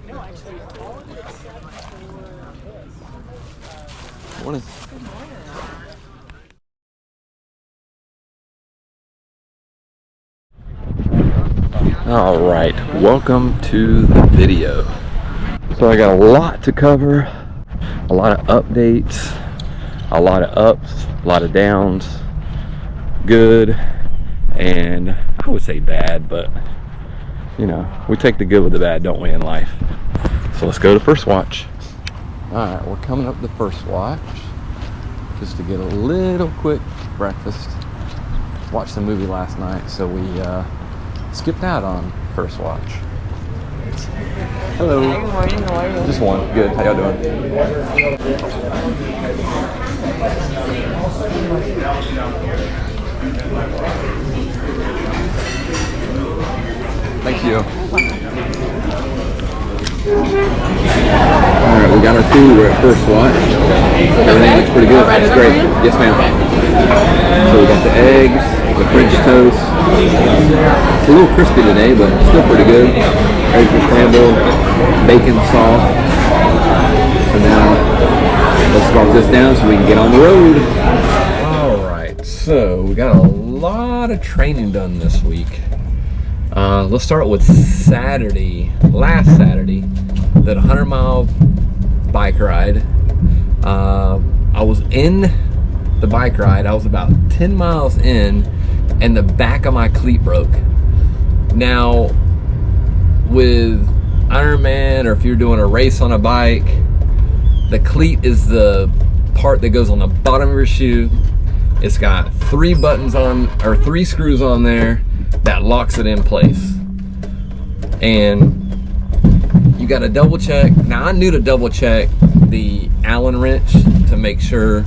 No, actually, all of it except for this. Morning. Good morning. All right, welcome to the video. So I got a lot to cover, a lot of updates, a lot of ups, a lot of downs, good, and I would say bad, but you know, we take the good with the bad, don't we, in life? So let's go to first watch. All right, we're coming up to first watch just to get a little quick breakfast. Watched the movie last night, so we skipped out on first watch. Hello. Hi, good morning. How are you? Just one. Good. How y'all doing? Thank you. Alright, we got our food. We're at first watch. Everything looks pretty good. That's great. Yes, ma'am. So we got the eggs, the French toast. It's a little crispy today, but still pretty good. Eggs are scrambled, bacon sauce. And now let's drop this down so we can get on the road. Alright, so we got a lot of training done this week. Let's start with Saturday. Last Saturday, did a 100-mile bike ride. I was in the bike ride. I was about 10 miles in, and the back of my cleat broke. Now, with Ironman, or if you're doing a race on a bike, the cleat is the part that goes on the bottom of your shoe. It's got 3 buttons on, or 3 screws on there that locks it in place. And you got to double check. Now, I knew to double check the Allen wrench to make sure,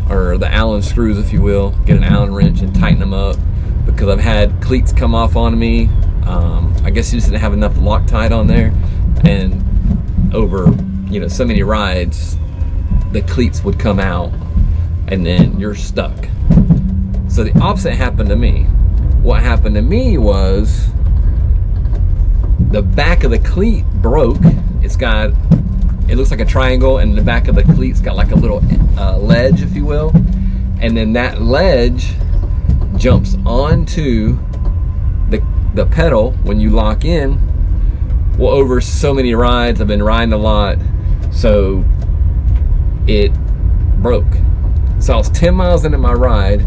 or the Allen screws, if you will. Get an Allen wrench and tighten them up, because I've had cleats come off on me. I guess you just didn't have enough Loctite on there, and over, you know, so many rides, the cleats would come out, and then you're stuck. So the opposite happened to me. What happened to me was the back of the cleat broke. It looks like a triangle, and the back of the cleat's got like a little ledge, if you will. And then that ledge jumps onto the pedal when you lock in. Well, over so many rides, I've been riding a lot, so it broke. So I was 10 miles into my ride,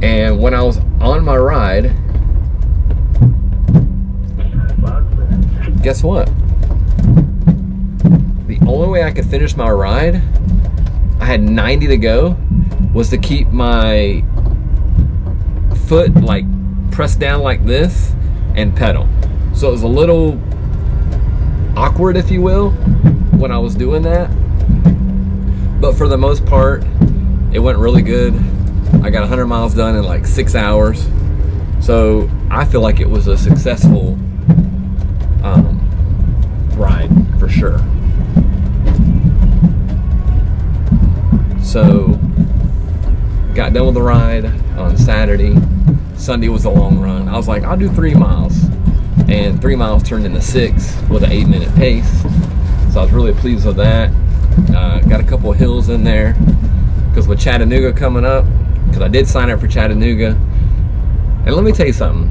and when I was on my ride, guess what? The only way I could finish my ride, I had 90 to go, was to keep my foot like pressed down like this and pedal. So it was a little awkward, if you will, when I was doing that. But for the most part, it went really good. I got 100 miles done in like 6 hours. So I feel like it was a successful ride for sure. So got done with the ride on Saturday. Sunday was a long run. I was like, I'll do 3 miles. And 3 miles turned into 6 with an 8-minute pace. So I was really pleased with that. Got a couple of hills in there. Because with Chattanooga coming up, because I did sign up for Chattanooga. And let me tell you something.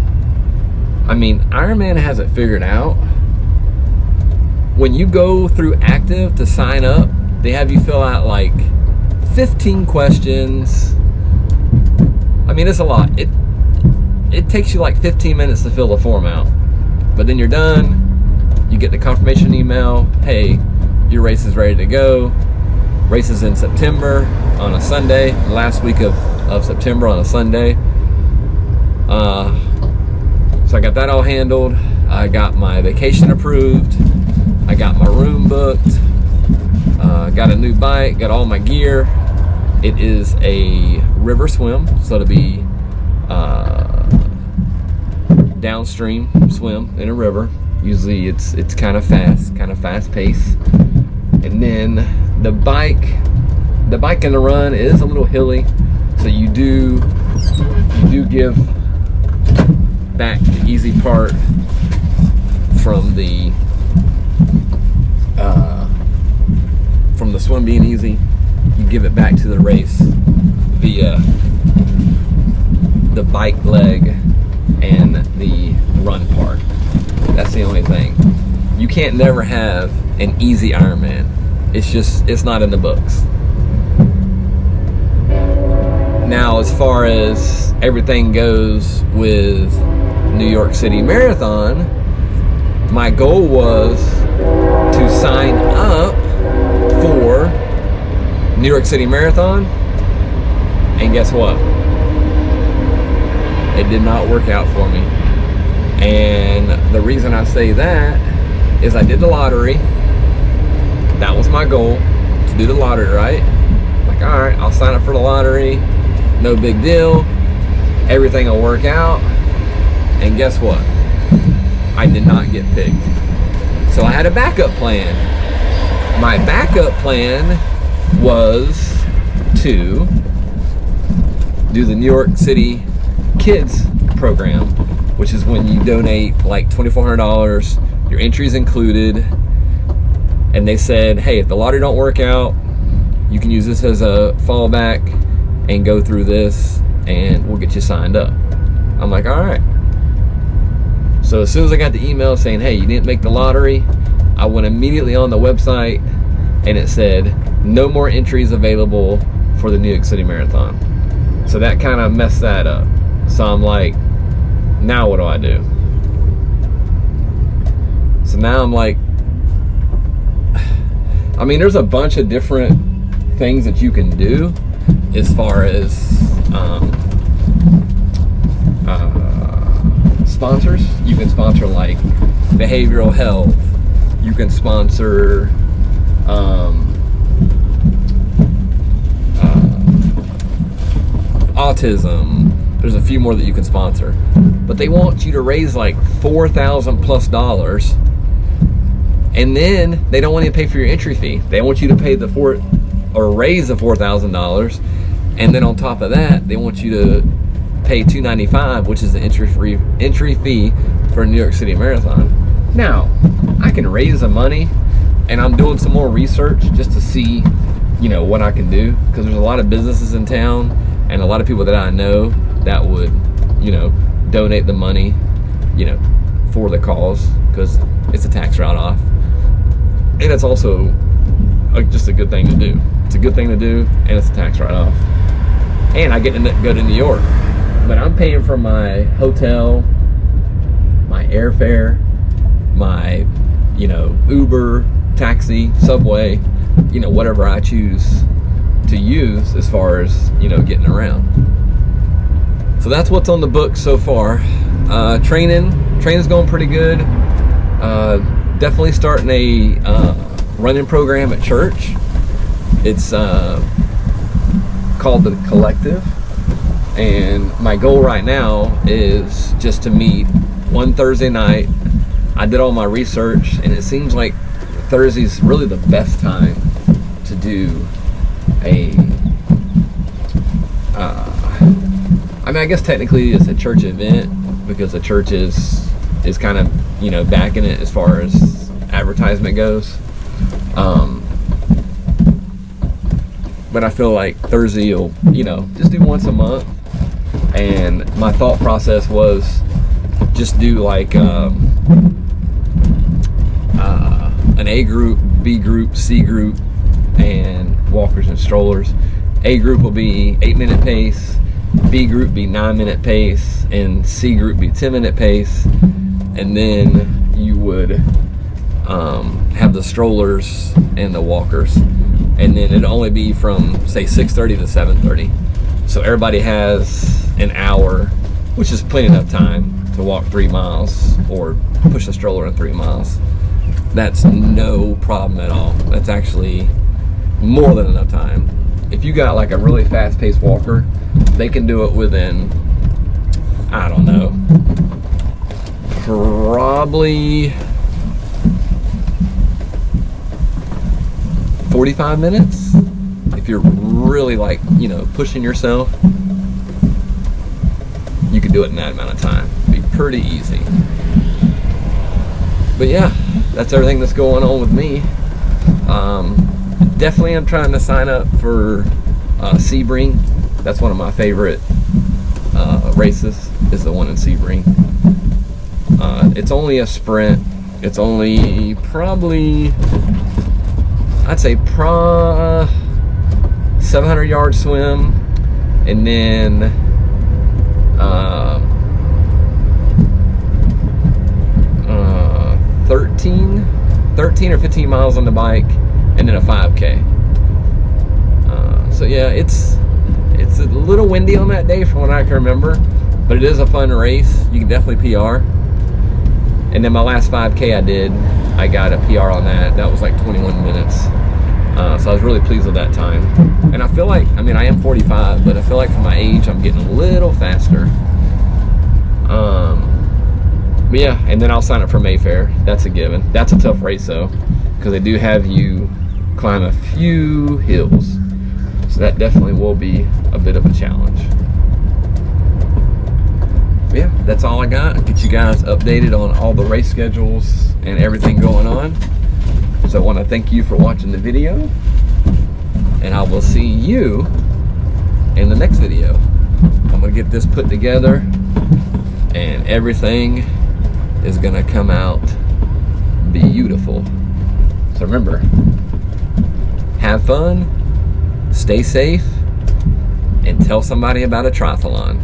I mean, Ironman has it figured out. When you go through Active to sign up, they have you fill out like 15 questions. I mean, it's a lot. It takes you like 15 minutes to fill the form out. But then you're done. You get the confirmation email. Hey, your race is ready to go. Race is in September on a Sunday. Last week of September on a Sunday. So I got that all handled. I got my vacation approved. I got my room booked. Got a new bike. Got all my gear. It is a river swim, so it'll be downstream swim in a river. Usually it's kind of fast pace. And then the bike and the run is a little hilly, so you do give back the easy part from the swim being easy. You give it back to the race via the bike leg and the run part. That's the only thing. You can't never have an easy Ironman. It's not in the books. Now, as far as everything goes with New York City Marathon, my goal was to sign up for New York City Marathon, and guess what? It did not work out for me. And the reason I say that is I did the lottery. That was my goal, to do the lottery, right? Like, all right, I'll sign up for the lottery. No big deal. Everything will work out. And guess what? I did not get picked. So I had a backup plan. My backup plan was to do the New York City Kids program, which is when you donate like $2,400, your entry's included, and they said, hey, if the lottery don't work out, you can use this as a fallback and go through this and we'll get you signed up. I'm like, all right. So as soon as I got the email saying, hey, you didn't make the lottery, I went immediately on the website and it said no more entries available for the New York City Marathon. So that kind of messed that up. So I'm like, now what do I do? So now I'm like, I mean, there's a bunch of different things that you can do as far as sponsors. You can sponsor like behavioral health. You can sponsor autism. There's a few more that you can sponsor, but they want you to raise like $4,000+ and then they don't want you to pay for your entry fee. They want you to pay raise the $4,000, and then on top of that, they want you to pay $295, which is the entry fee for New York City Marathon. Now, I can raise the money, and I'm doing some more research just to see, what I can do, because there's a lot of businesses in town and a lot of people that I know that would, donate the money, for the cause, because it's a tax write-off, and it's also just a good thing to do. It's a good thing to do, and it's a tax write-off, and I get to go to New York. But I'm paying for my hotel, my airfare, my, Uber, taxi, Subway, whatever I choose to use as far as, getting around. So that's what's on the book so far. Training's going pretty good. Definitely starting a running program at church. It's called The Collective. And my goal right now is just to meet one Thursday night. I did all my research, and it seems like Thursday's really the best time to do a I mean, I guess technically it's a church event because the church is kind of, you know, backing it as far as advertisement goes. But I feel like Thursday you'll, you know, just do once a month. And my thought process was just do like an A group, B group, C group, and walkers and strollers. A group will be 8-minute pace, B group be 9-minute pace, and C group be 10-minute pace. And then you would have the strollers and the walkers, and then it'd only be from say 6:30 to 7:30. So everybody has an hour, which is plenty enough time to walk 3 miles or push a stroller in 3 miles. That's no problem at all. That's actually more than enough time. If you got like a really fast-paced walker, they can do it within, I don't know, probably 45 minutes. If you're really like, you know, pushing yourself, you can do it in that amount of time. It'd be pretty easy. But yeah, that's everything that's going on with me. Definitely I'm trying to sign up for Sebring. That's one of my favorite races, is the one in Sebring. It's only a sprint. It's only probably, I'd say 700-yard swim, and then 13 or 15 miles on the bike, and then a 5K. So yeah, it's a little windy on that day from what I can remember, but it is a fun race. You can definitely PR. And then my last 5K I got a PR on that. That was like 21 minutes. So I was really pleased with that time. And I feel like, I mean, I am 45, but I feel like for my age, I'm getting a little faster. But yeah, and then I'll sign up for Mayfair. That's a given. That's a tough race though, because they do have you climb a few hills. So that definitely will be a bit of a challenge. But yeah, that's all I got. I'll get you guys updated on all the race schedules and everything going on. So I want to thank you for watching the video, and I will see you in the next video. I'm going to get this put together, and everything is going to come out beautiful. So remember, have fun, stay safe, and tell somebody about a triathlon.